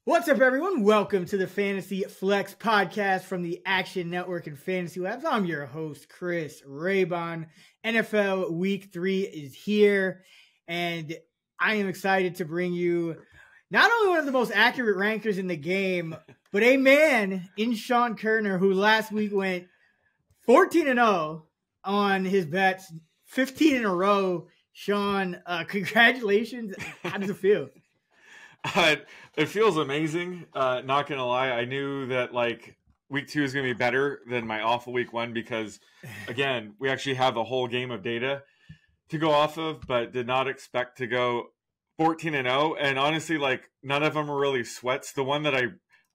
What's up, everyone? Welcome to the Fantasy Flex podcast from the Action Network and Fantasy Labs. I'm your host, Chris Raybon. NFL Week 3 is here, and I am excited to bring you not only one of the most accurate rankers in the game, but a man in Sean Kerner who last week went 14-0 on his bets, 15 in a row. Sean, congratulations. How does it feel? It feels amazing. Not gonna lie, I knew that week 2 is gonna be better than my awful week 1 because, again, we actually have a whole game of data to go off of, but did not expect to go 14-0. And honestly, none of them were really sweats. The one that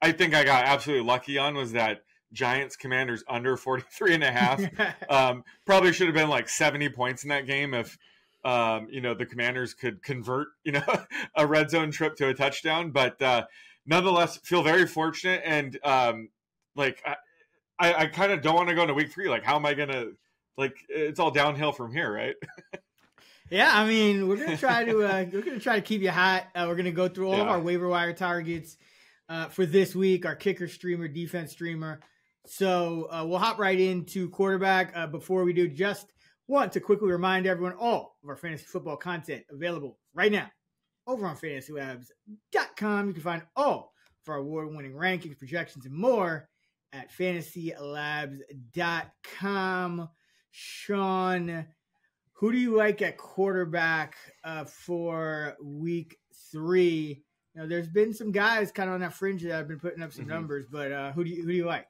I think I got absolutely lucky on was that Giants Commanders under 43.5. Probably should have been 70 points in that game if the Commanders could convert, a red zone trip to a touchdown. But nonetheless, feel very fortunate. And I kind of don't want to go into week 3. How am I going to, it's all downhill from here, right? Yeah, I mean, we're gonna try to keep you hot. We're gonna go through all of our waiver wire targets for this week, our kicker streamer, defense streamer. So we'll hop right into quarterback. Before we do, just want to quickly remind everyone all of our fantasy football content available right now over on FantasyLabs.com. You can find all of our award-winning rankings, projections, and more at FantasyLabs.com. Sean, who do you like at quarterback for week 3? There's been some guys kind of on that fringe that have been putting up some numbers, but who do you like?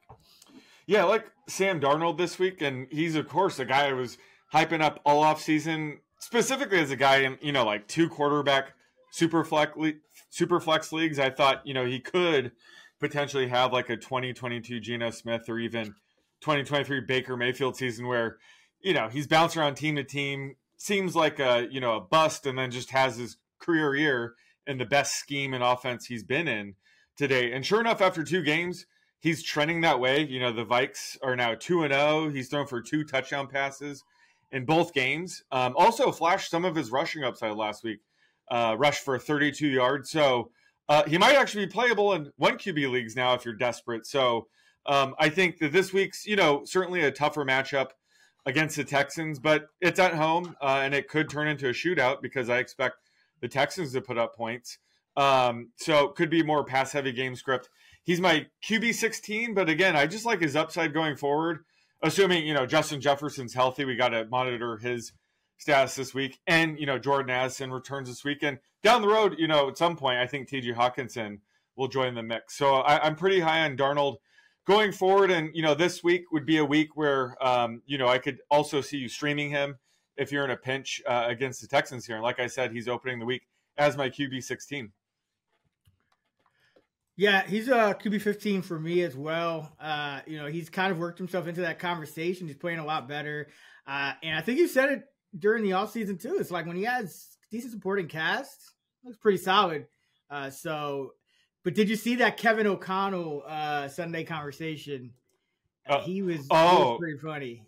Yeah, I like Sam Darnold this week, and he's, of course, a guy I was hyping up all off season, specifically as a guy in, 2 quarterback super flex leagues. I thought, he could potentially have a 2022 Geno Smith or even 2023 Baker Mayfield season where, he's bouncing around team to team, seems like a bust, and then just has his career year in the best scheme and offense he's been in today. And sure enough, after 2 games, he's trending that way. The Vikes are now 2-0. He's thrown for 2 touchdown passes in both games. Also flashed some of his rushing upside last week. Rushed for 32 yards. So he might actually be playable in 1 QB leagues now if you're desperate. So I think that this week's, certainly a tougher matchup against the Texans, but it's at home and it could turn into a shootout because I expect the Texans to put up points. So it could be more pass-heavy game script. He's my QB 16, but again, I just like his upside going forward. Assuming, Justin Jefferson's healthy, we got to monitor his status this week. And, Jordan Addison returns this week. And down the road, at some point, I think T.J. Hawkinson will join the mix. So I'm pretty high on Darnold going forward. And, this week would be a week where, I could also see you streaming him if you're in a pinch against the Texans here. And like I said, he's opening the week as my QB 16. Yeah, he's a QB 15 for me as well. He's kind of worked himself into that conversation. He's playing a lot better. And I think you said it during the offseason too. It's when he has decent supporting cast, looks pretty solid. But did you see that Kevin O'Connell Sunday conversation? He was pretty funny.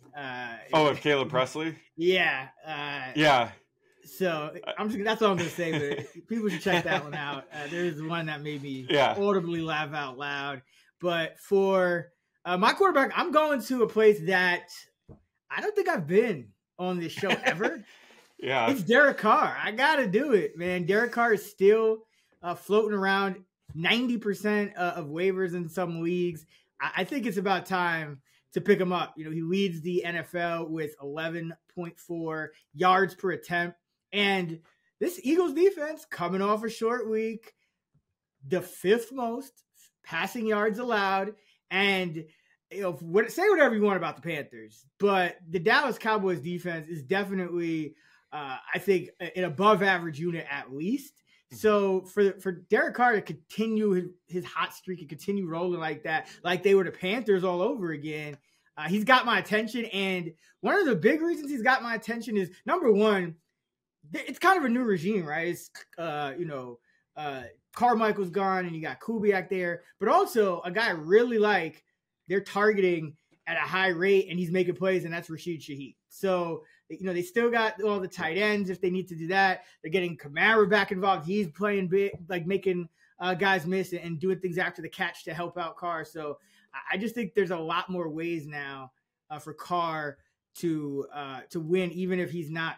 With Caleb Presley? Yeah. Yeah. So that's all I'm going to say, but people should check that one out. There's one that made me audibly laugh out loud. But for my quarterback, I'm going to a place that I don't think I've been on this show ever. Yeah. It's Derek Carr. I got to do it, man. Derek Carr is still floating around 90% of waivers in some leagues. I think it's about time to pick him up. He leads the NFL with 11.4 yards per attempt. And this Eagles defense coming off a short week, the 5th most passing yards allowed. And say whatever you want about the Panthers, but the Dallas Cowboys defense is definitely, I think, an above average unit at least. So for Derek Carr to continue his hot streak and continue rolling like that, like they were the Panthers all over again, he's got my attention. And one of the big reasons he's got my attention is, number one, it's kind of a new regime, right? It's, Carmichael's gone and you got Kubiak there, but also a guy I really like, they're targeting at a high rate and he's making plays, and that's Rashid Shaheed. So, they still got all the tight ends if they need to do that. They're getting Kamara back involved. He's playing big, making guys miss and doing things after the catch to help out Carr. So I just think there's a lot more ways now for Carr to win, even if he's not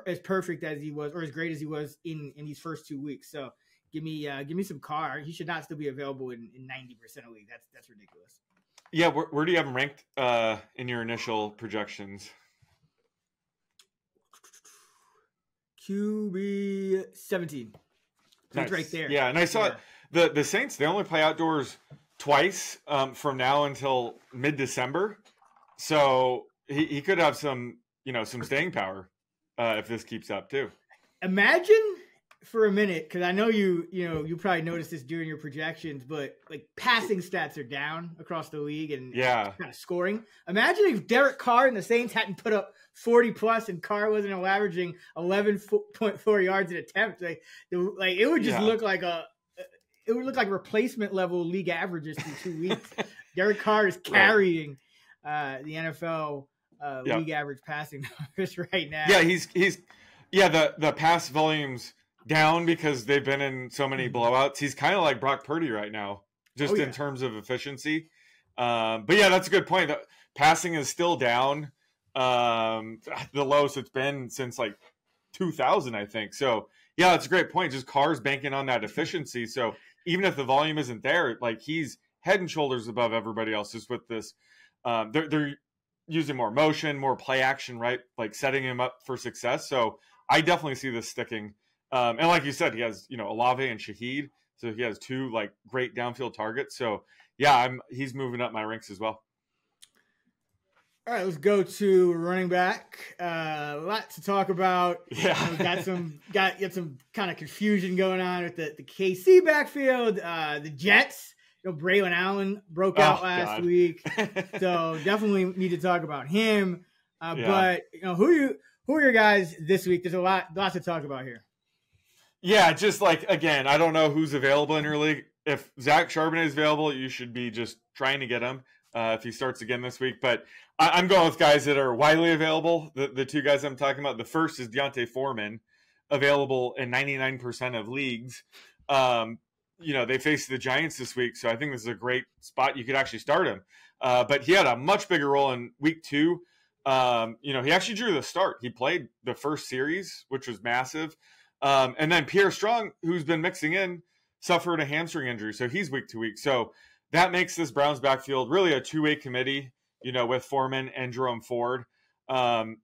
as perfect as he was or as great as he was in these first 2 weeks. So give me some Carr. He should not still be available in 90% of leagues. That's ridiculous. Yeah, where do you have him ranked in your initial projections? QB 17. So Nice. it's right there. Yeah, and I saw the Saints, they only play outdoors twice from now until mid-December. So he could have some staying power if this keeps up too. Imagine for a minute, because I know you probably noticed this during your projections, but like passing stats are down across the league and kind of scoring. Imagine if Derek Carr and the Saints hadn't put up 40 plus and Carr wasn't averaging 11.4 yards an attempt. Like it would just look like replacement level league averages through 2 weeks. Derek Carr is carrying the NFL league average passing numbers right now. Yeah, he's the pass volume's down because they've been in so many blowouts. He's kind of like Brock Purdy right now, just in terms of efficiency. But yeah, that's a good point. The passing is still down. The lowest it's been since like 2000, I think. So yeah, that's a great point. Just Carr's banking on that efficiency. So even if the volume isn't there, like he's head and shoulders above everybody else just with this. They're using more motion, more play action, right? Like setting him up for success. So I definitely see this sticking. And like you said, he has, Olave and Shaheed. So he has 2 like great downfield targets. So yeah, he's moving up my ranks as well. All right, let's go to running back. A lot to talk about. Yeah, got some kind of confusion going on with the KC backfield. The Jets, Braylon Allen broke out last week, so definitely need to talk about him. But who are your guys this week? There's a lot to talk about here. Yeah, just like, again, I don't know who's available in your league. If Zach Charbonnet is available, you should be just trying to get him if he starts again this week. But I'm going with guys that are widely available. The 2 guys I'm talking about, the first is Deontay Foreman, available in 99% of leagues. They face the Giants this week, so I think this is a great spot. You could actually start him. But he had a much bigger role in week 2. He actually drew the start. He played the first series, which was massive. And then Pierre Strong, who's been mixing in, suffered a hamstring injury. So he's week to week. So that makes this Browns backfield really a 2-way committee, with Foreman and Jerome Ford. And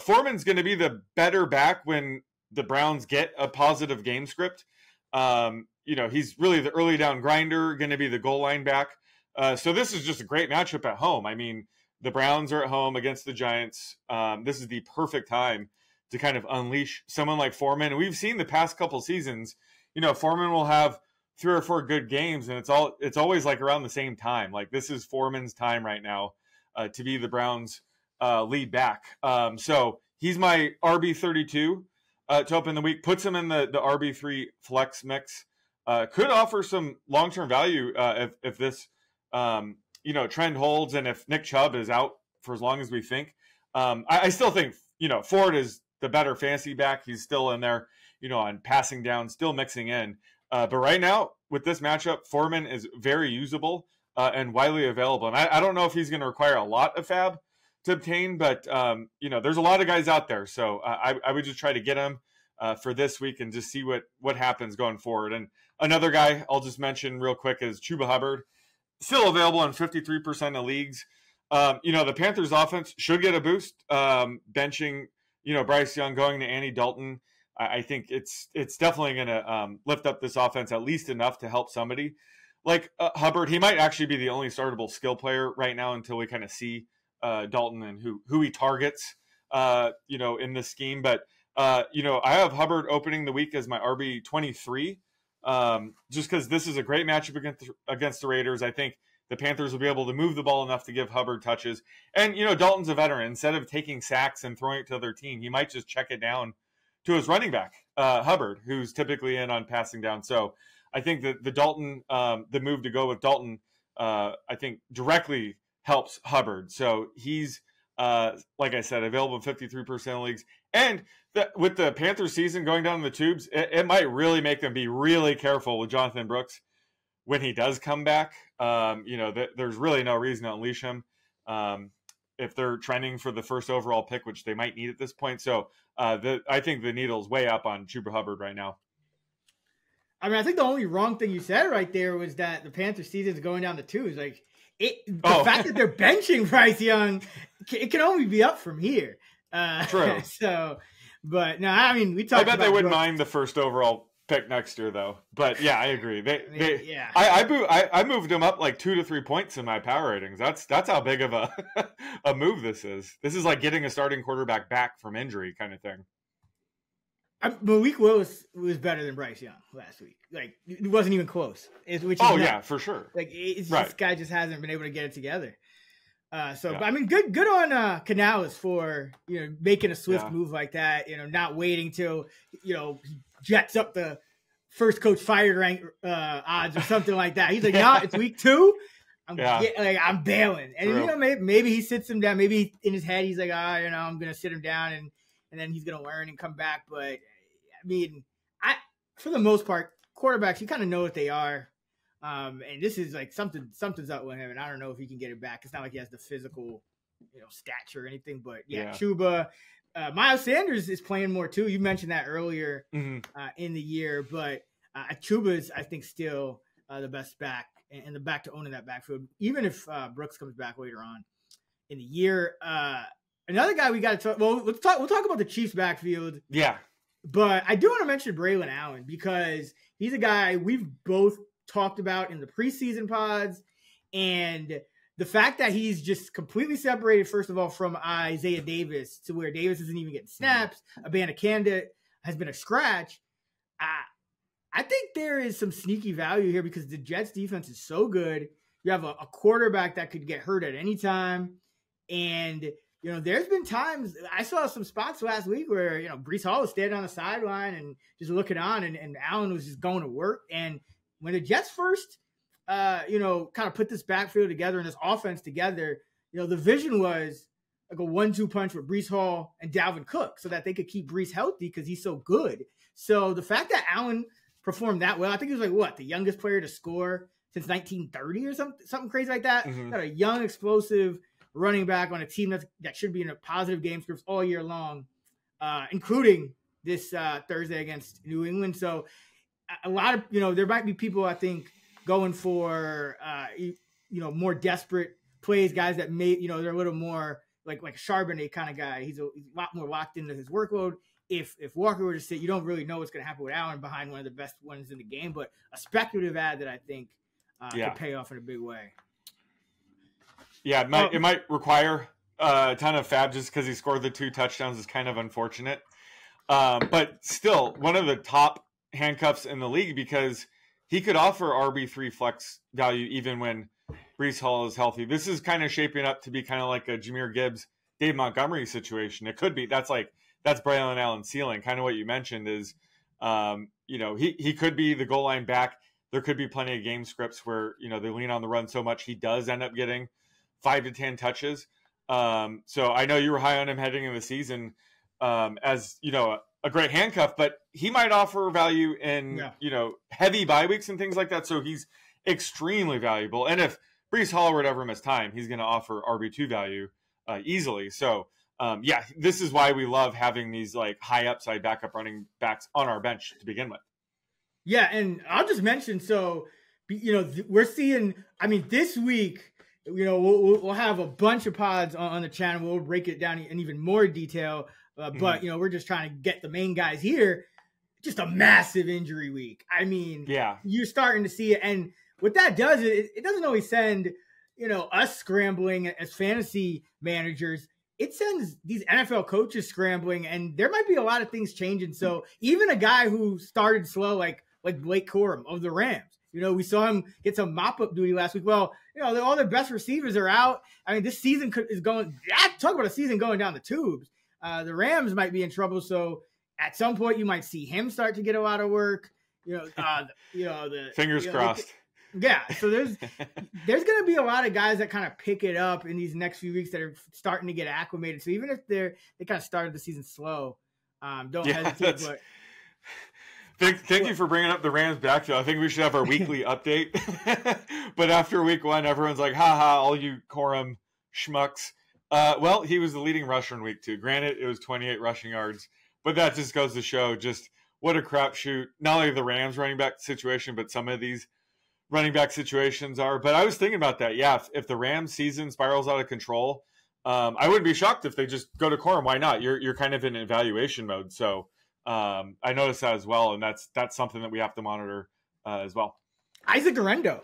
Foreman's going to be the better back when the Browns get a positive game script. He's really the early down grinder, going to be the goal line back. So this is just a great matchup at home. I mean, the Browns are at home against the Giants. This is the perfect time to kind of unleash someone like Foreman. And we've seen the past couple seasons, Foreman will have 3 or 4 good games, and it's always like around the same time. Like this is Foreman's time right now to be the Browns lead back. So he's my RB32 to open the week, puts him in the RB3 flex mix. Could offer some long-term value if this trend holds, and if Nick Chubb is out for as long as we think. I still think Ford is the better fantasy back. He's still in there, on passing down, still mixing in. But right now, with this matchup, Foreman is very usable and widely available. And I don't know if he's going to require a lot of fab to obtain, but, there's a lot of guys out there. So I would just try to get him for this week and just see what happens going forward. And another guy I'll just mention real quick is Chuba Hubbard, still available in 53% of leagues. The Panthers offense should get a boost, benching, Bryce Young, going to Andy Dalton. I think it's definitely going to lift up this offense at least enough to help somebody like Hubbard. He might actually be the only startable skill player right now until we kind of see Dalton and who he targets, in this scheme. But, I have Hubbard opening the week as my RB23, just because this is a great matchup against the Raiders. I think the Panthers will be able to move the ball enough to give Hubbard touches. And, Dalton's a veteran. Instead of taking sacks and throwing it to their team, he might just check it down to his running back, Hubbard, who's typically in on passing down. So I think that the move to go with Dalton, I think directly helps Hubbard. So he's Like I said, available in 53% of leagues. And with the Panthers season going down the tubes, it might really make them be really careful with Jonathan Brooks when he does come back. There's really no reason to unleash him if they're trending for the first overall pick, which they might need at this point. So I think the needle's way up on Chuba Hubbard right now. I mean, I think the only wrong thing you said right there was that the Panthers season is going down the tubes. Like the fact that they're benching Bryce Young, it can only be up from here. True. So, but no, I mean, we talked about. I bet they wouldn't mind the first overall pick next year, though. But yeah, I agree. Yeah. I moved them up like 2 to 3 points in my power ratings. That's how big of a move this is. This is like getting a starting quarterback back from injury kind of thing. Malik Willis was better than Bryce Young last week. Like, it wasn't even close. Yeah, for sure. Like, this guy just hasn't been able to get it together. But I mean, good on Canales for making a swift move like that. Not waiting till he jets up the first coach fired rank odds or something like that. He's like, no, it's week 2. I'm bailing, and maybe he sits him down. Maybe in his head he's like, I'm gonna sit him down and then he's going to learn and come back. But, I mean, for the most part, quarterbacks, you kind of know what they are. And this is like something's up with him, and I don't know if he can get it back. It's not like he has the physical, stature or anything. But, Chuba. Miles Sanders is playing more, too. You mentioned that earlier in the year. But Chuba is, I think, still the best back and the back to own in that backfield, even if Brooks comes back later on in the year. Another guy we got to talk. Well, we'll talk about the Chiefs backfield. Yeah, but I do want to mention Braylon Allen because he's a guy we've both talked about in the preseason pods, and the fact that he's just completely separated, first of all, from Isaiah Davis to where Davis isn't even getting snaps. Abanikanda has been a scratch. I think there is some sneaky value here because the Jets defense is so good. You have a quarterback that could get hurt at any time, and there's been times I saw some spots last week where, Breece Hall was standing on the sideline and just looking on and Allen was just going to work. And when the Jets first, kind of put this backfield together and this offense together, the vision was like a 1-2 punch with Breece Hall and Dalvin Cook so that they could keep Breece healthy because he's so good. So the fact that Allen performed that well, I think he was like, the youngest player to score since 1930 or something crazy like that. Mm-hmm. Got a young, explosive running back on a team that should be in a positive game scripts all year long, including this Thursday against New England. So a lot of, there might be people, I think, going for, more desperate plays, guys that may, they're a little more like Charbonnet kind of guy. He's a lot more locked into his workload. If Walker were to sit, you don't really know what's going to happen with Allen behind one of the best ones in the game, but a speculative ad that I think could pay off in a big way. Yeah, it might require a ton of fab just because he scored the 2 touchdowns is kind of unfortunate. But still, one of the top handcuffs in the league because he could offer RB3 flex value even when Breece Hall is healthy. This is kind of shaping up to be kind of like a Jahmyr Gibbs, Dave Montgomery situation. It could be. That's Braylon Allen's ceiling. Kind of what you mentioned is, he could be the goal line back. There could be plenty of game scripts where, they lean on the run so much he does end up getting 5 to 10 touches. So I know you were high on him heading into the season as, a great handcuff, but he might offer value in, heavy bye weeks and things like that. So he's extremely valuable. And if Breece Hall would ever miss time, he's going to offer RB2 value easily. So this is why we love having these like high upside backup running backs on our bench to begin with. Yeah. And I'll just mention, so, we're seeing, this week, we'll have a bunch of pods on the channel. We'll break it down in even more detail. But, we're just trying to get the main guys here. Just a massive injury week. You're starting to see it. And what that does, it doesn't always send, us scrambling as fantasy managers. It sends these NFL coaches scrambling. And there might be a lot of things changing. So even a guy who started slow, like Blake Corum of the Rams, we saw him get some mop-up duty last week. Well, all their best receivers are out. This season is going – talk about a season going down the tubes. The Rams might be in trouble, so at some point you might see him start to get a lot of work. The fingers crossed. Yeah, so there's going to be a lot of guys that kind of pick it up in these next few weeks that are starting to get acclimated. So even if they kind of started the season slow, don't hesitate. But thank you for bringing up the Rams backfield. I think we should have our weekly update. But after week 1, everyone's like, "Ha, all you Corum schmucks." Well, he was the leading rusher in week 2. Granted, it was 28 rushing yards, but that just goes to show just what a crapshoot. Not only the Rams running back situation, but some of these running back situations are. But I was thinking about that. Yeah, if the Rams season spirals out of control, I wouldn't be shocked if they just go to Corum. Why not? You're kind of in evaluation mode. So I noticed that as well, and that's something that we have to monitor as well. Isaac Guerrero,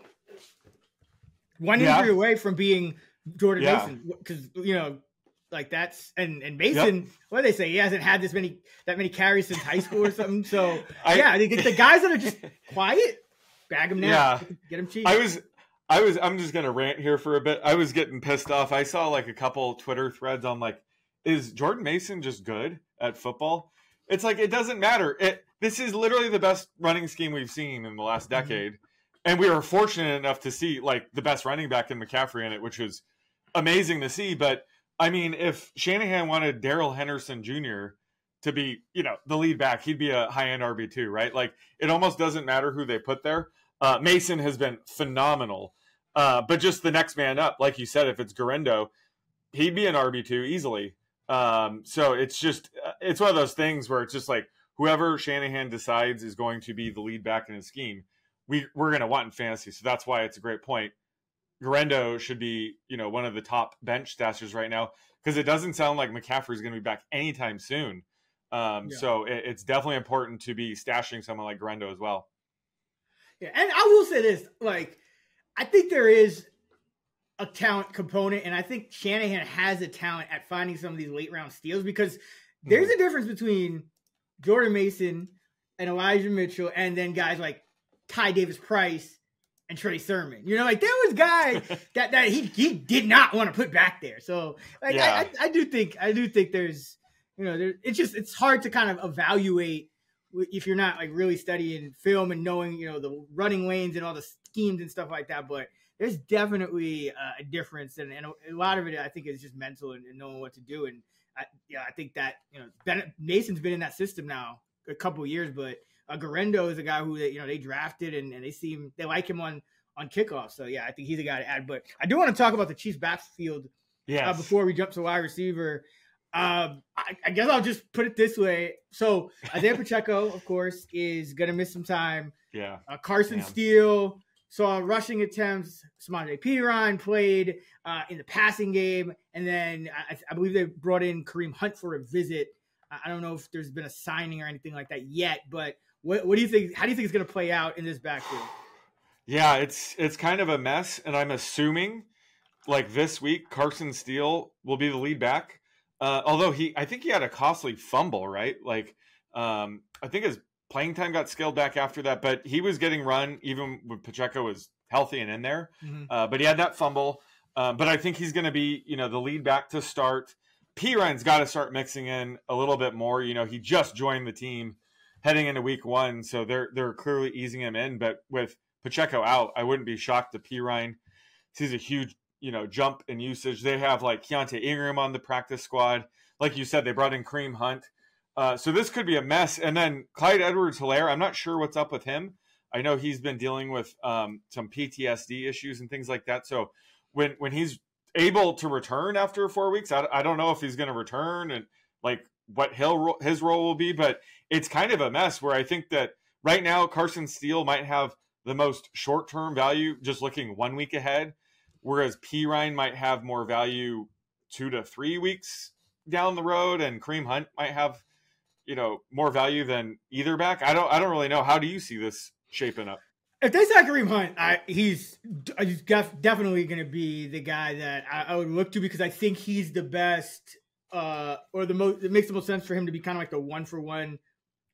one injury away from being Jordan Mason, because like that's and Mason. Yep. What do they say? He hasn't had that many carries since high school or something. So I think the guys that are just quiet. Bag him now. Yeah. Get him cheap. I'm just going to rant here for a bit. I was getting pissed off. I saw like a couple Twitter threads on like, is Jordan Mason just good at football? It's like, it doesn't matter. This is literally the best running scheme we've seen in the last decade. Mm-hmm. And we were fortunate enough to see like the best running back in McCaffrey in it, which was amazing to see. But I mean, if Shanahan wanted Darrell Henderson Jr. to be, the lead back, he'd be a high-end RB2, right? Like, it almost doesn't matter who they put there. Mason has been phenomenal. But just the next man up, like you said, if it's Guerrero, he'd be an RB2 easily. So it's just, it's one of those things where it's just like, whoever Shanahan decides is going to be the lead back in his scheme, we're going to want in fantasy. So that's why it's a great point. Guerrero should be, one of the top bench stashers right now, because it doesn't sound like McCaffrey's going to be back anytime soon. So it's definitely important to be stashing someone like Guerrero as well. Yeah, and I will say this, like, I think there is a talent component, and I think Shanahan has a talent at finding some of these late round steals, because there's a difference between Jordan Mason and Elijah Mitchell and then guys like Ty Davis Price and Trey Sermon. Like there was guys that he did not want to put back there. So like I do think there's it's hard to kind of evaluate if you're not like really studying film and knowing, the running lanes and all the schemes and stuff like that. But there's definitely a difference. And a lot of it, I think, is just mental and knowing what to do. And I think that, Mason's been in that system now a couple of years, but Guerrero is a guy who they drafted and they like him on kickoff. So I think he's a guy to add. But I do want to talk about the Chiefs backfield before we jump to wide receiver. I guess I'll just put it this way. So Isaiah Pacheco, of course, is going to miss some time. Yeah. Carson Steele saw rushing attempts. Samaje Perine played in the passing game. And then I believe they brought in Kareem Hunt for a visit. I don't know if there's been a signing or anything like that yet, but what do you think? How do you think it's going to play out in this backfield? Yeah, it's kind of a mess. And I'm assuming like this week, Carson Steele will be the lead back. Although I think he had a costly fumble, right? Like, I think his playing time got scaled back after that, but he was getting run even when Pacheco was healthy and in there. Mm-hmm. But he had that fumble. But I think he's going to be, the lead back to start. Perine's got to start mixing in a little bit more. He just joined the team heading into week 1, so they're clearly easing him in. But with Pacheco out, I wouldn't be shocked that Perine sees a huge jump in usage. They have like Keontae Ingram on the practice squad. Like you said, they brought in Kareem Hunt. So this could be a mess. And then Clyde Edwards-Helaire, I'm not sure what's up with him. I know he's been dealing with some PTSD issues and things like that. So when he's able to return after 4 weeks, I don't know if he's going to return and like what his role will be, but it's kind of a mess where I think that right now Carson Steele might have the most short-term value just looking 1 week ahead, whereas Perine might have more value 2 to 3 weeks down the road, and Kareem Hunt might have, more value than either back. I don't really know. How do you see this shaping up? If they sack Kareem Hunt, he's definitely going to be the guy that I would look to, because I think he's the best, or the most. It makes the most sense for him to be kind of like the 1-for-1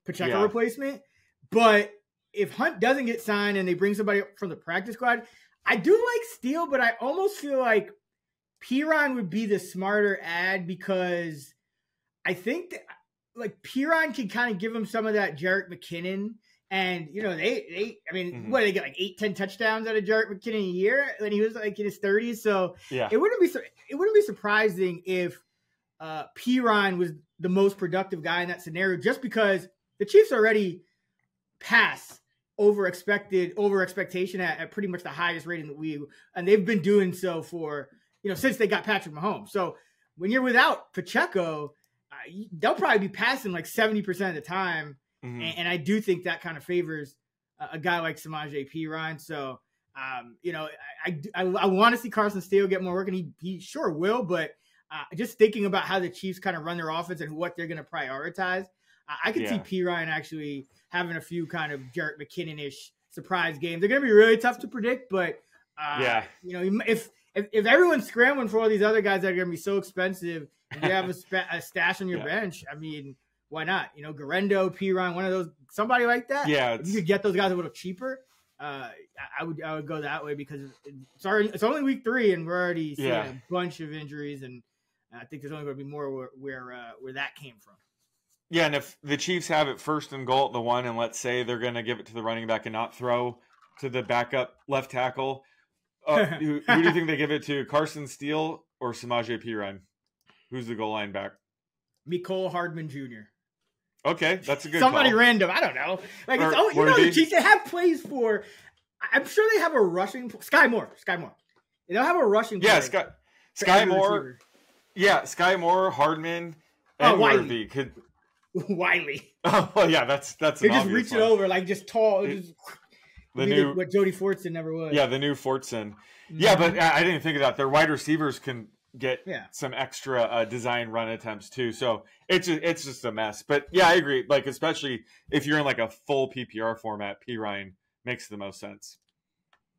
Pacheco replacement. But if Hunt doesn't get signed and they bring somebody from the practice squad, I do like Steele, but I almost feel like Perine would be the smarter ad, because I think that like Perine can kind of give him some of that Jerick McKinnon And, I mean, what, they get like 8-10 touchdowns out of Jerick McKinnon a year when he was like in his 30s. So it wouldn't be surprising if Pirine was the most productive guy in that scenario, just because the Chiefs already pass over expectation at pretty much the highest rate in the league. And they've been doing so for, since they got Patrick Mahomes. So when you're without Pacheco, they'll probably be passing like 70% of the time. And I do think that kind of favors a guy like Samaje Perine. So, I want to see Carson Steele get more work, and he sure will. But just thinking about how the Chiefs kind of run their offense and what they're going to prioritize, I could see Perine actually having a few kind of Jerick McKinnon-ish surprise games. They're going to be really tough to predict, but if everyone's scrambling for all these other guys that are going to be so expensive, and you have a stash on your bench, I mean, why not? Garendo, Perine, one of those, somebody like that. Yeah, if you could get those guys a little cheaper, I would go that way, because it's only week 3 and we're already seeing a bunch of injuries, and I think there's only going to be more where that came from. Yeah, and if the Chiefs have it first and goal at the 1, and let's say they're going to give it to the running back and not throw to the backup left tackle, who do you think they give it to? Carson Steele or Samaje Perine? Who's the goal line back? Mecole Hardman Jr. Okay, that's a good somebody call. random. I don't know. Like, the Chiefs, they have plays for. I'm sure they have a rushing. Sky Moore. They'll have a rushing. Yeah, Sky Moore. Yeah, Sky Moore, Hardman, and Wiley. Could Wiley. Oh well, yeah, that's. They just reach it over like just tall. What Jody Fortson never was. Yeah, the new Fortson. Yeah, but I didn't think of that. Their wide receivers can get some extra design run attempts too. So it's just a mess. But yeah, I agree. Like, especially if you're in like a full PPR format, Perine makes the most sense.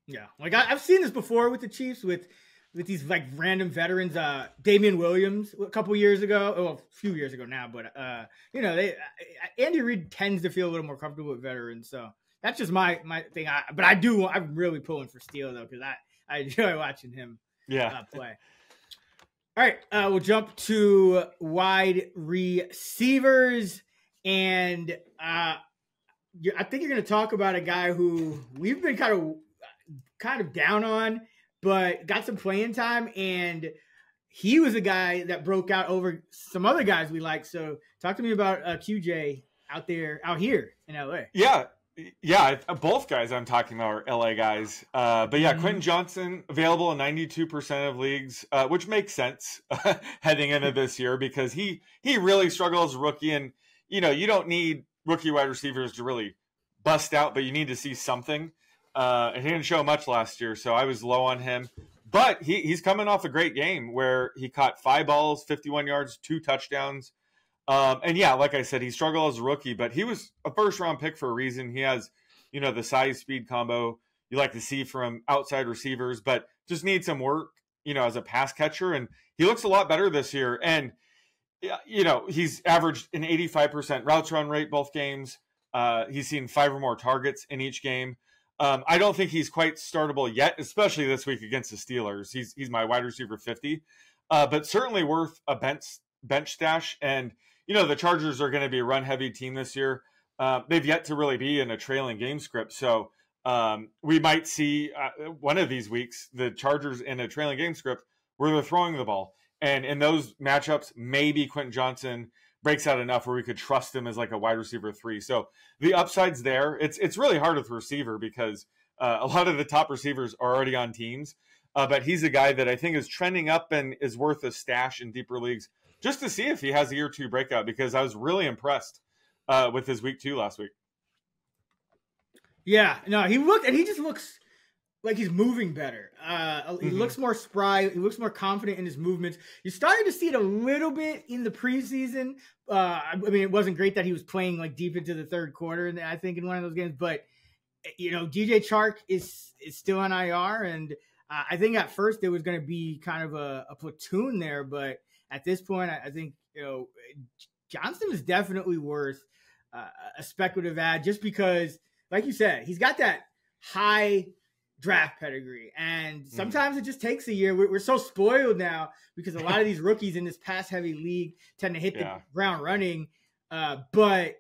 Yeah, like I've seen this before with the Chiefs with these like random veterans. Damian Williams a couple years ago, a few years ago now, but Andy Reid tends to feel a little more comfortable with veterans. So that's just my thing. I'm really pulling for Steele though, because I enjoy watching him play. All right, we'll jump to wide receivers, and I think you're going to talk about a guy who we've been kind of down on, but got some playing time, and he was a guy that broke out over some other guys we like. So talk to me about QJ out here in LA. Yeah, both guys I'm talking about are LA guys. But yeah, Quentin Johnson available in 92% of leagues, which makes sense heading into this year, because he really struggled as a rookie, and you don't need rookie wide receivers to really bust out, but you need to see something. And he didn't show much last year, so I was low on him. But he's coming off a great game where he caught 5 balls, 51 yards, 2 touchdowns. And yeah, like I said, he struggled as a rookie, but he was a first-round pick for a reason. He has, the size-speed combo you like to see from outside receivers, but just needs some work, as a pass catcher. And he looks a lot better this year. And, he's averaged an 85% routes run rate both games. He's seen 5 or more targets in each game. I don't think he's quite startable yet, especially this week against the Steelers. He's my wide receiver 50, but certainly worth a bench stash. And, the Chargers are going to be a run-heavy team this year. They've yet to really be in a trailing game script. So we might see one of these weeks the Chargers in a trailing game script where they're throwing the ball. And in those matchups, maybe Quentin Johnson breaks out enough where we could trust him as like a wide receiver 3. So the upside's there. It's really hard with receiver because a lot of the top receivers are already on teams. But he's a guy that I think is trending up and is worth a stash in deeper leagues, just to see if he has a year 2 breakout, because I was really impressed with his week 2 last week. Yeah, no, he just looks like he's moving better. He looks more spry. He looks more confident in his movements. You're starting to see it a little bit in the preseason. I mean, it wasn't great that he was playing like deep into the third quarter, and I think in one of those games, but DJ Chark is still on IR, and I think at first there was going to be kind of a platoon there, but at this point, I think Johnston is definitely worth a speculative ad, just because, like you said, he's got that high draft pedigree, and sometimes it just takes a year. We're so spoiled now because a lot of these rookies in this pass-heavy league tend to hit the ground running. But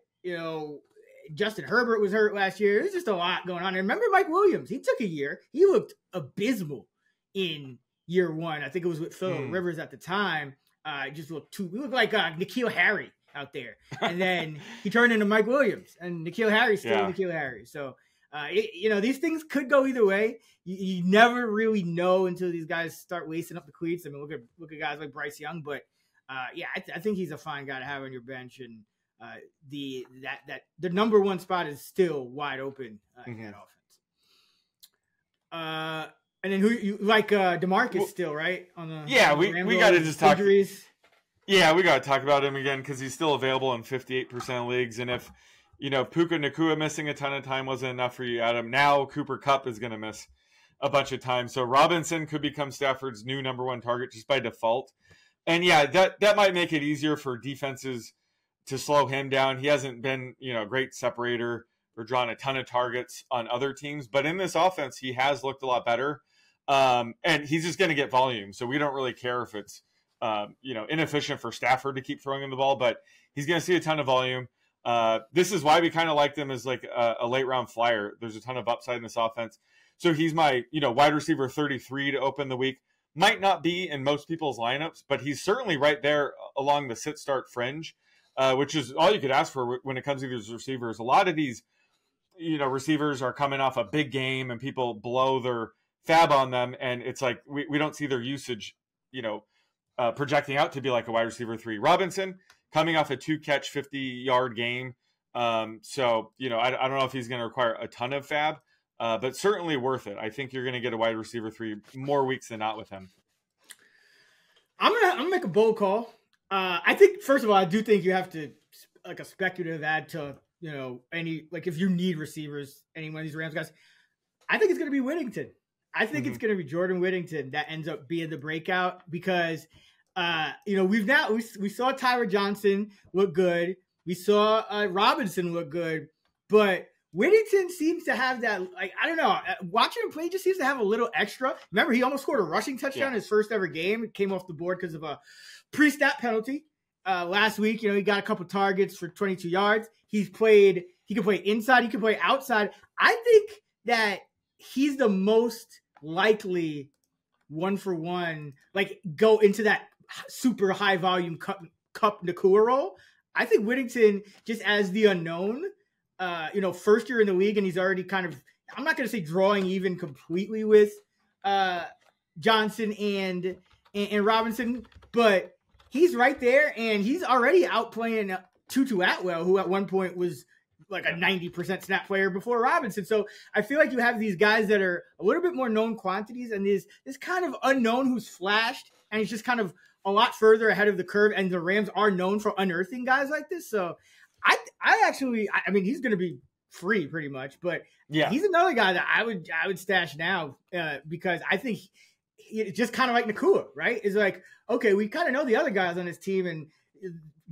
Justin Herbert was hurt last year. There's just a lot going on. And remember Mike Williams? He took a year. He looked abysmal in year one. I think it was with Phillip Rivers at the time. We looked like N'Keal Harry out there. And then he turned into Mike Williams. And N'Keal Harry's still N'Keal Harry. So, these things could go either way. You never really know until these guys start lacing up the cleats. I mean, look at guys like Bryce Young. But, I think he's a fine guy to have on your bench. And the number one spot is still wide open in that offense. And then who you like DeMarcus still, right? On the we got to just talk injuries. Yeah, we got to talk about him again because he's still available in 58% of leagues. And if Puka Nacua missing a ton of time wasn't enough for you, Adam, now Cooper Kupp is going to miss a bunch of time. So Robinson could become Stafford's new number one target just by default. And that might make it easier for defenses to slow him down. He hasn't been, a great separator or drawn a ton of targets on other teams, but in this offense, he has looked a lot better. And he's just going to get volume. So we don't really care if it's, inefficient for Stafford to keep throwing him the ball, but he's going to see a ton of volume. This is why we kind of like them as like a late round flyer. There's a ton of upside in this offense. So he's my, wide receiver 33 to open the week. Might not be in most people's lineups, but he's certainly right there along the sit start fringe, which is all you could ask for when it comes to these receivers. A lot of these, receivers are coming off a big game and people blow their fab on them. And it's like, we don't see their usage, projecting out to be like a wide receiver 3. Robinson coming off a 2-catch, 50-yard game. I don't know if he's going to require a ton of fab, but certainly worth it. I think you're going to get a wide receiver 3 more weeks than not with him. I'm gonna make a bold call. I think, first of all, I do think you have to, like, a speculative add to, any, like, if you need receivers, any one of these Rams guys, I think it's going to be Whittington. I think it's going to be Jordan Whittington that ends up being the breakout because, we saw Tyler Johnson look good. We saw Robinson look good, but Whittington seems to have that, like, I don't know, watching him play, he just seems to have a little extra. Remember, he almost scored a rushing touchdown in his first ever game. It came off the board because of a pre-snap penalty. Last week, he got a couple targets for 22 yards. He can play inside, he can play outside. I think that he's the most likely 1-for-1, like, go into that super high volume cup Nacua role. I think Whittington, just as the unknown, first year in the league, and he's already kind of, I'm not going to say drawing even completely with Johnson and Robinson, but he's right there, and he's already outplaying Tutu Atwell, who at one point was like a 90% snap player before Robinson. So I feel like you have these guys that are a little bit more known quantities, and this kind of unknown who's flashed, and he's just kind of a lot further ahead of the curve, and the Rams are known for unearthing guys like this. So I mean, he's going to be free pretty much, but he's another guy that I would stash now because I think it's just kind of like Nacua, right? It's like, okay, we kind of know the other guys on this team, and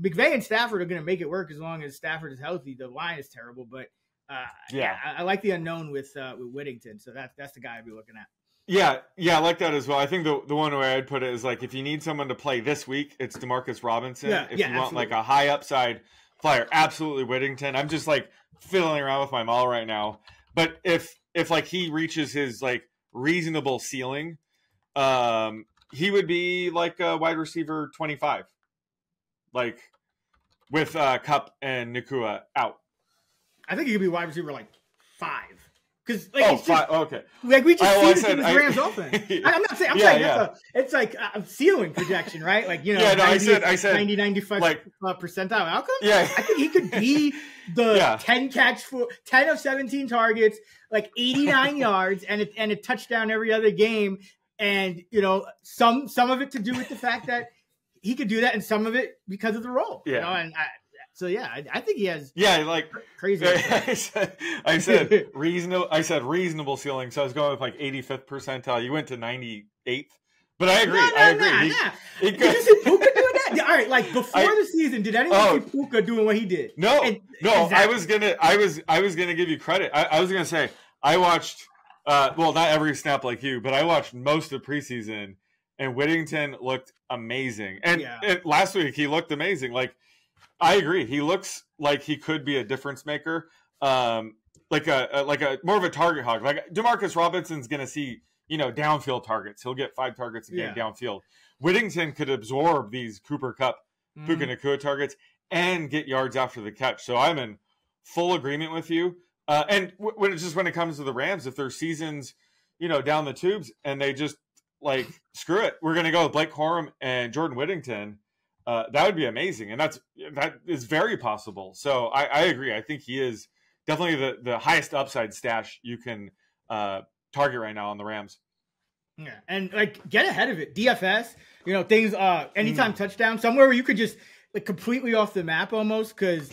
McVay and Stafford are going to make it work as long as Stafford is healthy. The line is terrible, but I like the unknown with Whittington, so that's the guy I'd be looking at. Yeah, I like that as well. I think the one way I'd put it is, like, if you need someone to play this week, it's DeMarcus Robinson. If you want like a high upside flyer, absolutely Whittington. I'm just like fiddling around with my mall right now. But if like he reaches his like reasonable ceiling, he would be like a wide receiver 25, like with Kupp and Nacua out. I think he could be wide receiver like 5. Because okay. Like we just see the Rams offense. I'm not saying. I'm saying it's like a ceiling projection, right? Like, I said 95 like, percentile outcome. Yeah, I think he could be the 10 of 17 targets, like 89 yards, and a touchdown every other game. And some of it to do with the fact that he could do that, and some of it because of the role. Yeah, I think he has. Like crazy. I said reasonable. I said reasonable ceiling, so I was going with like 85th percentile. You went to 98th, but I agree. I agree. Did you see Puka doing that? All right, like before the season, did anyone see Puka doing what he did? No. Exactly. I was gonna give you credit. I was gonna say I watched. Well, not every snap like you, but I watched most of preseason, and Whittington looked amazing. And last week he looked amazing. Like, I agree. He looks like he could be a difference maker. like a more of a target hog. Like Demarcus Robinson's going to see, downfield targets. He'll get 5 targets a game downfield. Whittington could absorb these Cooper Kupp, Puka Nacua targets and get yards after the catch. So I'm in full agreement with you. And when it comes to the Rams, if their season's, down the tubes and they just like, screw it, we're going to go with Blake Corum and Jordan Whittington. That would be amazing. And that is very possible. So I agree. I think he is definitely the highest upside stash you can target right now on the Rams. Yeah. And like get ahead of it. DFS, things, anytime touchdown, somewhere where you could just like completely off the map almost. Cause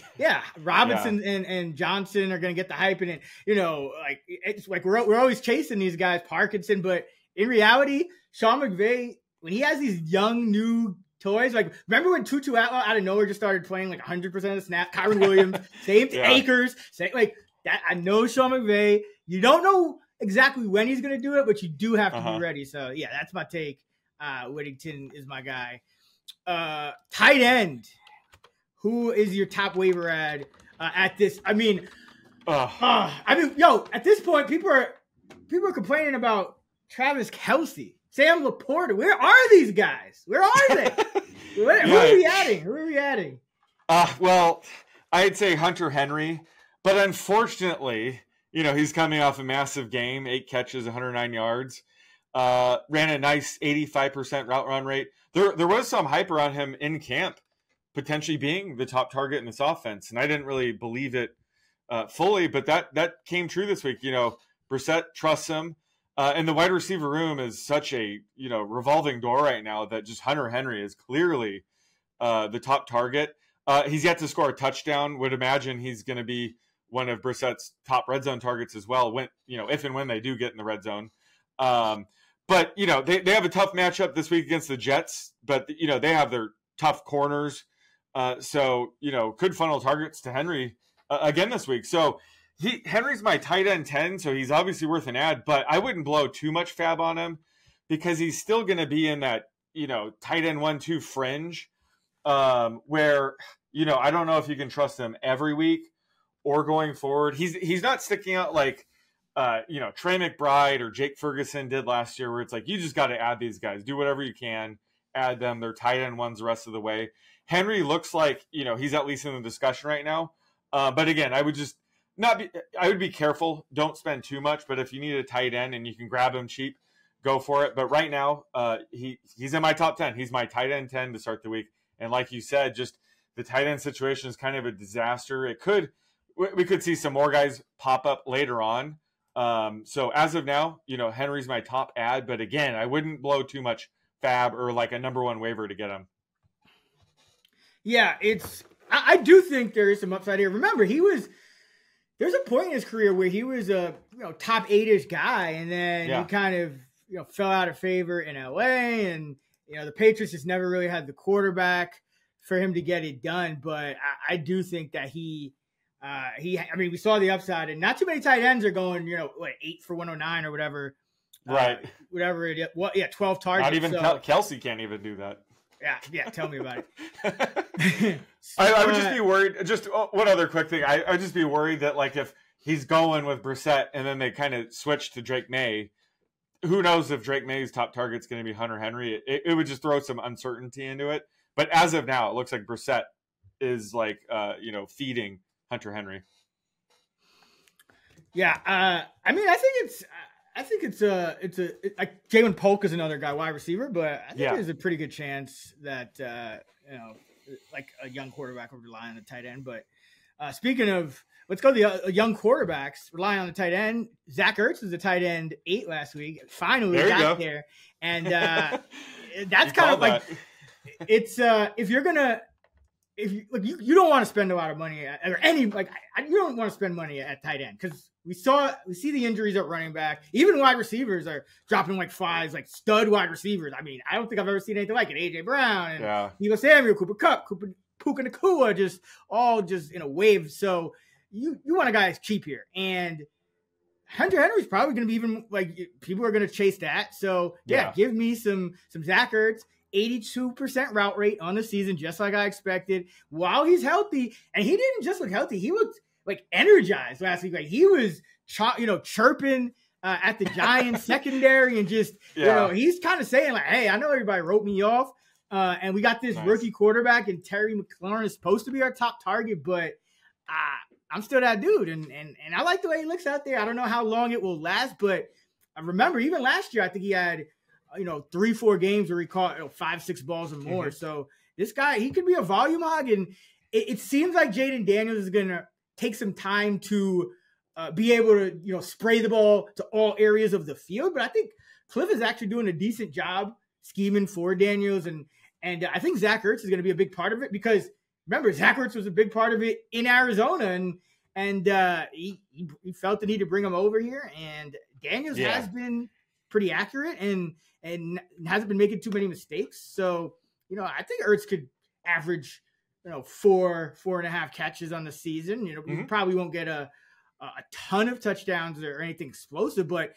Robinson and Johnson are going to get the hype in it. Like it's like we're always chasing these guys, Parkinson, but in reality, Sean McVay, when he has these young, new toys, like remember when Tutu Atwell out of nowhere just started playing like 100% of the snap, Kyron Williams, same Akers, same like that. I know Sean McVay, you don't know exactly when he's going to do it, but you do have to be ready. So yeah, that's my take. Whittington is my guy. Tight end. Who is your top waiver ad at this? I mean, at this point, people are complaining about Travis Kelce, Sam Laporta. Where are these guys? Where are they? Who are we adding? Who are we adding? Well, I'd say Hunter Henry, but unfortunately, he's coming off a massive game, 8 catches, 109 yards. Ran a nice 85% route run rate. There was some hype around him in camp, potentially being the top target in this offense, and I didn't really believe it fully, but that came true this week. Brissett trusts him, and the wide receiver room is such a revolving door right now that just Hunter Henry is clearly the top target. He's yet to score a touchdown. Would imagine he's going to be one of Brissett's top red zone targets as well. When if and when they do get in the red zone. But, they have a tough matchup this week against the Jets, but, they have their tough corners. So, could funnel targets to Henry again this week. So Henry's my tight end 10, so he's obviously worth an ad, but I wouldn't blow too much fab on him because he's still going to be in that, tight end 1-2 fringe where, I don't know if you can trust him every week or going forward. He's not sticking out like, Trey McBride or Jake Ferguson did last year, where it's like, you just got to add these guys, do whatever you can, add them. They're tight end ones the rest of the way. Henry looks like, he's at least in the discussion right now. But again, I would be careful. Don't spend too much, but if you need a tight end and you can grab him cheap, go for it. But right now, he's in my top 10. He's my tight end 10 to start the week. And like you said, just the tight end situation is kind of a disaster. We could see some more guys pop up later on. So as of now, Henry's my top ad, but again, I wouldn't blow too much fab or like a number 1 waiver to get him. Yeah, I do think there is some upside here. Remember, there's a point in his career where he was a top 8-ish guy, and then he kind of fell out of favor in LA, and the Patriots just never really had the quarterback for him to get it done. But I do think that we saw the upside, and not too many tight ends are going, 8 for 109 or whatever. Right. Whatever it is. 12 targets. Not even Kelce can't even do that. Yeah. Tell me about it. I would just be worried. Just one other quick thing. I'd just be worried that like if he's going with Brissett and then they kind of switch to Drake May, who knows if Drake May's top target's going to be Hunter Henry. It would just throw some uncertainty into it. But as of now, it looks like Brissett is like, feeding Hunter Henry. Yeah. I think it's like Jalen Polk is another guy, wide receiver, but I think there's a pretty good chance that, like a young quarterback would rely on the tight end. But speaking of, let's go to the young quarterbacks relying on the tight end. Zach Ertz was a tight end 8 last week. Finally got there. And that's kind of like, it's if you're going to, you don't want to spend a lot of money you don't want to spend money at tight end because we see the injuries at running back. Even wide receivers are dropping like flies, like stud wide receivers. I mean, I don't think I've ever seen anything like it. AJ Brown and Deebo Samuel, Cooper Kupp, Puka Nacua, just in a wave. So you want a guy that's cheap here, and Hunter Henry's probably going to be even like people are going to chase that. So give me some Zach Ertz. 82% route rate on the season, just like I expected, while he's healthy. And he didn't just look healthy. He looked like energized last week. Like he was, chirping at the Giants secondary and just, he's kind of saying like, hey, I know everybody wrote me off. And we got this rookie quarterback, and Terry McLaurin is supposed to be our top target, but I'm still that dude. And I like the way he looks out there. I don't know how long it will last, but I remember even last year, I think he had, 3-4 games where he caught 5-6 balls or more. So this guy, he could be a volume hog. And it seems like Jaden Daniels is going to take some time to be able to, spray the ball to all areas of the field. But I think Cliff is actually doing a decent job scheming for Daniels. And I think Zach Ertz is going to be a big part of it, because remember, Zach Ertz was a big part of it in Arizona, and he felt the need to bring him over here. And Daniels has been pretty accurate and hasn't been making too many mistakes. So, I think Ertz could average, 4.5 catches on the season. We probably won't get a ton of touchdowns or anything explosive, but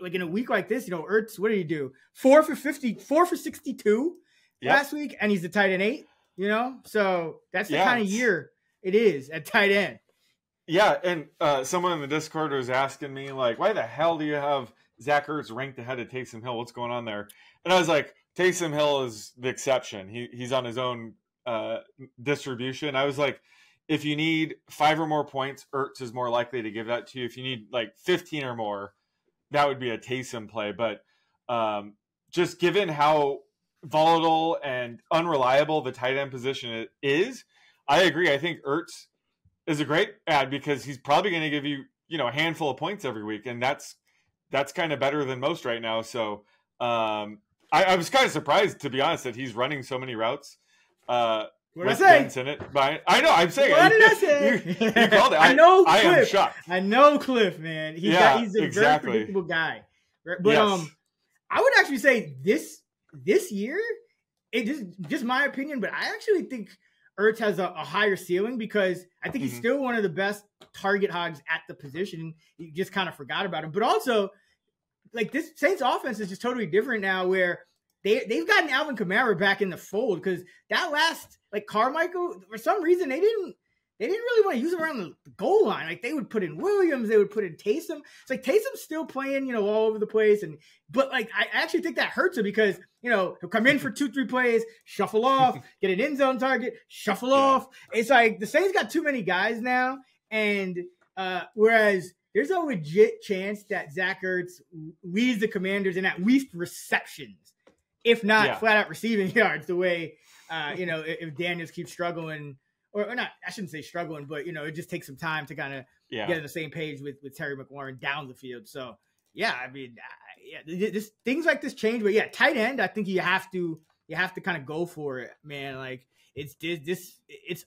like in a week like this, Ertz, what did he do? 4 for 62 last week, and he's the tight end 8. So that's the kind of year it is at tight end. Yeah, and someone in the Discord was asking me, like, why the hell do you have Zach Ertz ranked ahead of Taysom Hill? What's going on there? And I was like, Taysom Hill is the exception. He's on his own distribution. I was like, if you need 5 or more points, Ertz is more likely to give that to you. If you need like 15 or more, that would be a Taysom play. But just given how volatile and unreliable the tight end position is, I agree. I think Ertz is a great ad because he's probably going to give you, a handful of points every week. And that's kind of better than most right now. So I was kind of surprised, to be honest, that he's running so many routes. What did I say? In it. I know, I'm saying. What did I say? You called it. I am shocked. I know Cliff, man. He's a very predictable guy. But I would actually say this year, it just my opinion, but I actually think Ertz has a higher ceiling, because I think he's still one of the best target hogs at the position. You just kind of forgot about him. But also, like, this Saints offense is just totally different now, where they've gotten Alvin Kamara back in the fold, because that last, like, Carmichael, for some reason, they didn't really want to use him around the goal line. Like, they would put in Williams, they would put in Taysom. It's like Taysom's still playing, all over the place. But like, I actually think that hurts him, because, he'll come in for 2-3 plays, shuffle off, get an end zone target, shuffle off. It's like the Saints got too many guys now. And whereas there's a legit chance that Zach Ertz leads the Commanders in at least receptions, if not flat out receiving yards, the way, if Daniels keeps struggling. Or not, I shouldn't say struggling, but, it just takes some time to kind of get on the same page with Terry McLaurin down the field. So, I mean, things like this change. But, tight end, I think you have to kind of go for it, man. Like, it's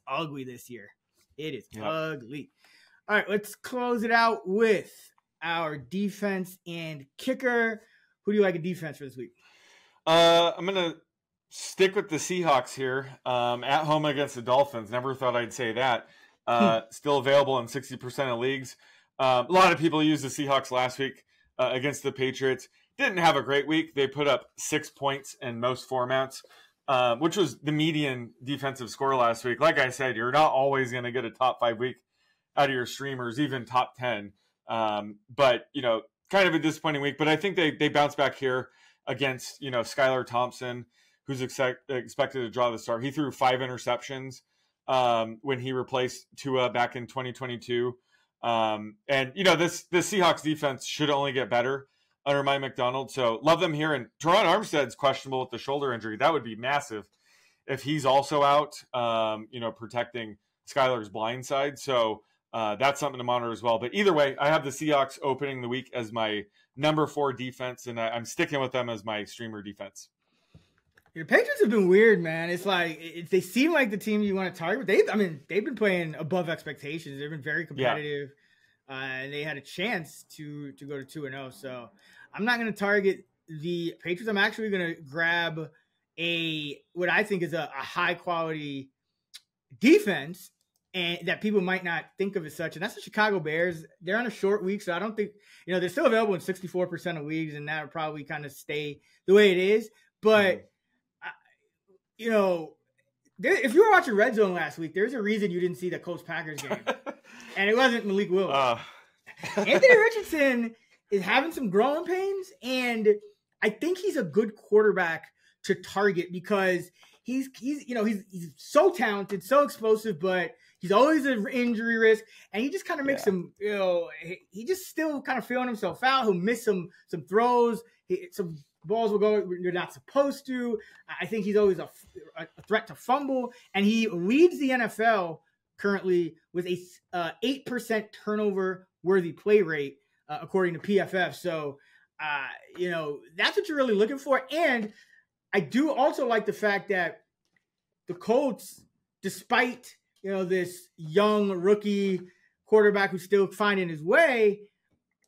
ugly this year. It is ugly. All right, let's close it out with our defense and kicker. Who do you like a defense for this week? I'm going to stick with the Seahawks here, at home against the Dolphins. Never thought I'd say that. Still available in 60% of leagues. A lot of people used the Seahawks last week against the Patriots. Didn't have a great week. They put up 6 points in most formats, which was the median defensive score last week. Like I said, you're not always going to get a top 5 week out of your streamers, even top 10. But, kind of a disappointing week. But I think they bounce back here against, Skylar Thompson, who's expected to draw the start. He threw 5 interceptions when he replaced Tua back in 2022. And, this Seahawks defense should only get better under Mike McDonald. So love them here. And Teron Armstead's questionable with the shoulder injury. That would be massive if he's also out, protecting Skylar's blind side. So that's something to monitor as well. But either way, I have the Seahawks opening the week as my number 4 defense, and I'm sticking with them as my streamer defense. The Patriots have been weird, man. It's like they seem like the team you want to target. They've been playing above expectations. They've been very competitive, and they had a chance to go to 2-0. So I'm not going to target the Patriots. I'm actually going to grab what I think is a high quality defense, and that people might not think of as such. And that's the Chicago Bears. They're on a short week, so I don't think they're still available in 64% of leagues, and that'll probably kind of stay the way it is. But if you were watching Red Zone last week, there's a reason you didn't see the Colts-Packers game. And it wasn't Malik Willis. Anthony Richardson is having some growing pains, and I think he's a good quarterback to target because he's so talented, so explosive, but he's always an injury risk, and he just kind of makes some, he just still kind of feeling himself out. He'll miss some throws. Some balls will go you're not supposed to. I think he's always a threat to fumble, and he leads the NFL currently with a 8% turnover-worthy play rate, according to PFF. So, that's what you're really looking for. And I do also like the fact that the Colts, despite this young rookie quarterback who's still finding his way,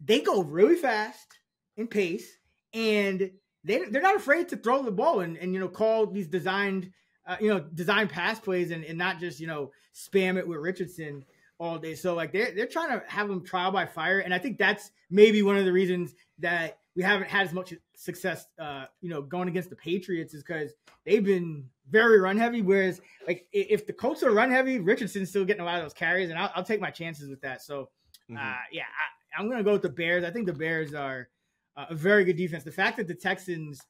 they go really fast in pace, and they're not afraid to throw the ball and call these designed pass plays and not just spam it with Richardson all day. So like they're trying to have him trial by fire, and I think that's maybe one of the reasons that we haven't had as much success going against the Patriots, is because they've been very run heavy. Whereas like if the Colts are run heavy, Richardson's still getting a lot of those carries, and I'll take my chances with that. So I'm gonna go with the Bears. I think the Bears are a very good defense. The fact that the Texans,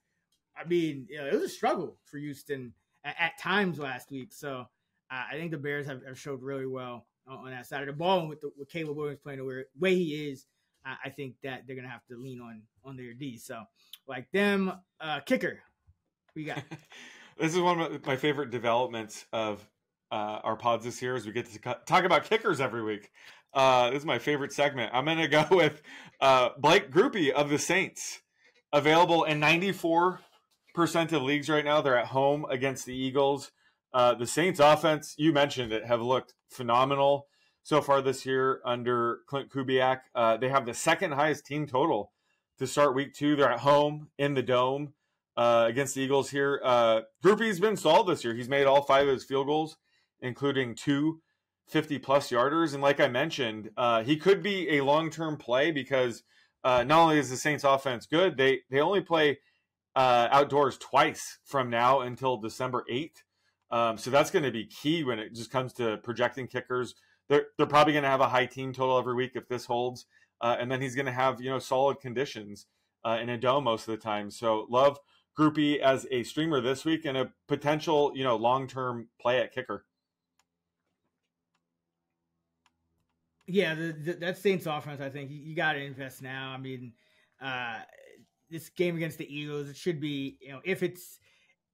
it was a struggle for Houston at times last week. So I think the Bears have showed really well on that side of the ball, and with Caleb Williams playing the way he is, I think that they're gonna have to lean on their D. So like them, kicker, we got. This is one of my favorite developments of our pods this year, is we get to talk about kickers every week. This is my favorite segment. I'm gonna go with Blake Groupie of the Saints, available in 94% of leagues right now. They're at home against the Eagles. The Saints offense, you mentioned it, have looked phenomenal so far this year under Clint Kubiak. They have the second highest team total to start week 2. They're at home in the Dome against the Eagles here. Groupie's been solid this year. He's made all 5 of his field goals, including 2 50-plus yarders. And like I mentioned, he could be a long-term play because not only is the Saints offense good, they only play outdoors twice from now until December 8th. So that's going to be key when it just comes to projecting kickers. They're probably going to have a high team total every week if this holds. And then he's going to have, solid conditions in a dome most of the time. So love Groupie as a streamer this week and a potential, long-term play at kicker. Yeah, that Saints offense, I think you got to invest now. This game against the Eagles, it should be, if it's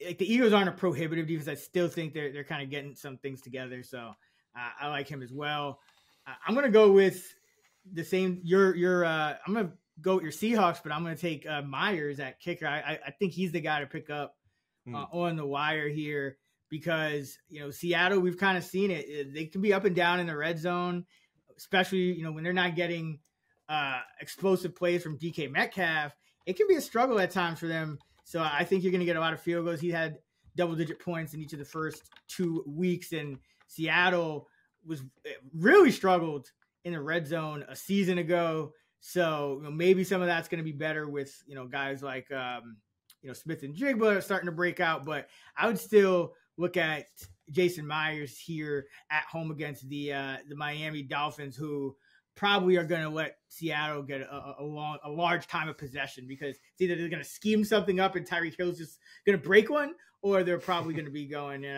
like the Eagles aren't a prohibitive defense, I still think they're kind of getting some things together. So I like him as well. I'm gonna go with the same. I'm gonna go with your Seahawks, but I'm gonna take Myers at kicker. I think he's the guy to pick up on the wire here because Seattle, we've kind of seen it. They can be up and down in the red zone, especially when they're not getting explosive plays from DK Metcalf. It can be a struggle at times for them. So I think you're going to get a lot of field goals. He had double-digit points in each of the first 2 weeks, and Seattle really struggled in the red zone a season ago. So maybe some of that's going to be better with guys like Smith and Jigba starting to break out. But I would still look at Jason Myers here at home against the Miami Dolphins, who probably are going to let Seattle get a large time of possession, because it's either they're going to scheme something up and Tyreek Hill's just going to break one, or they're probably going to be going, 3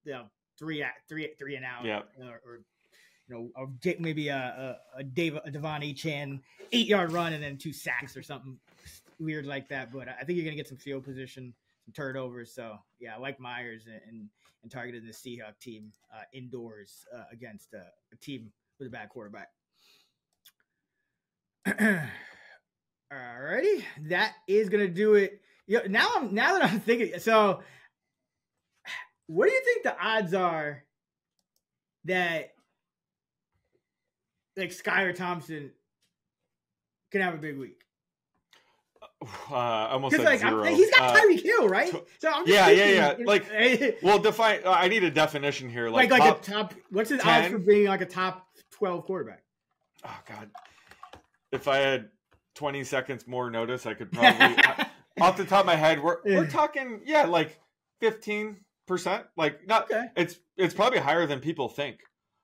and out, or maybe a Devon Achane 8-yard run and then 2 sacks or something weird like that. But I think you're going to get some field position, some turnovers. So yeah, I like Myers and targeting the Seahawks team indoors against a team with a bad quarterback. Alrighty, that is gonna do it. Now that I'm thinking, so what do you think the odds are that like Skylar Thompson can have a big week? Almost like 0. He's got Tyreek Hill, right? So I'm just thinking, Like, well, define. I need a definition here. Like a top. What's his odds for being like a top 12 quarterback? Oh God. If I had 20 seconds more notice, I could probably, off the top of my head, we're talking, like 15 Like not, Okay. it's probably higher than people think.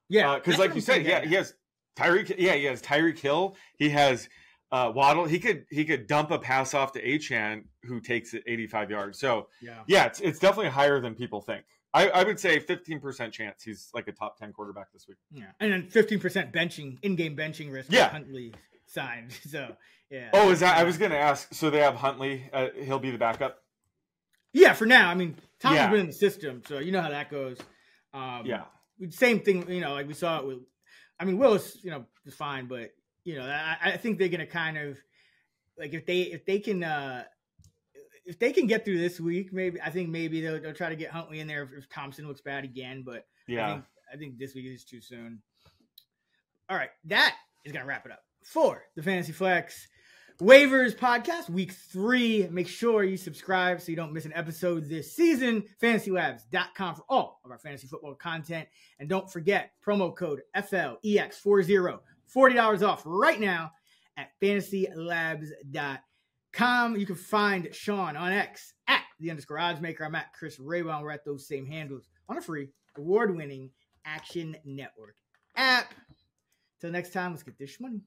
Yeah, because like you said, he has Tyreek. Yeah, he has Tyreek Hill. He has Waddle. He could dump a pass off to Achane, who takes it 85 yards. So yeah, it's definitely higher than people think. I would say 15% chance he's like a top 10 quarterback this week. Yeah, and then 15% benching, in-game benching risk. Yeah, Huntley signed. So yeah. Oh, is that? I was going to ask. So they have Huntley. He'll be the backup. Yeah, for now. I mean, Tom's been in the system, so you know how that goes. Same thing. Like we saw it with. I mean, Willis, is fine, but I think they're going to kind of like if they can get through this week, maybe they'll try to get Huntley in there if Thompson looks bad again. But I think this week is too soon. All right, that is going to wrap it up for the Fantasy Flex Waivers podcast, week 3. Make sure you subscribe so you don't miss an episode this season. FantasyLabs.com for all of our fantasy football content. And don't forget, promo code FLEX40, $40 off right now at FantasyLabs.com. You can find Sean on X at @_oddsmaker. I'm at Chris Raybon. We're at those same handles on a free, award-winning Action Network app. Till next time, let's get this money.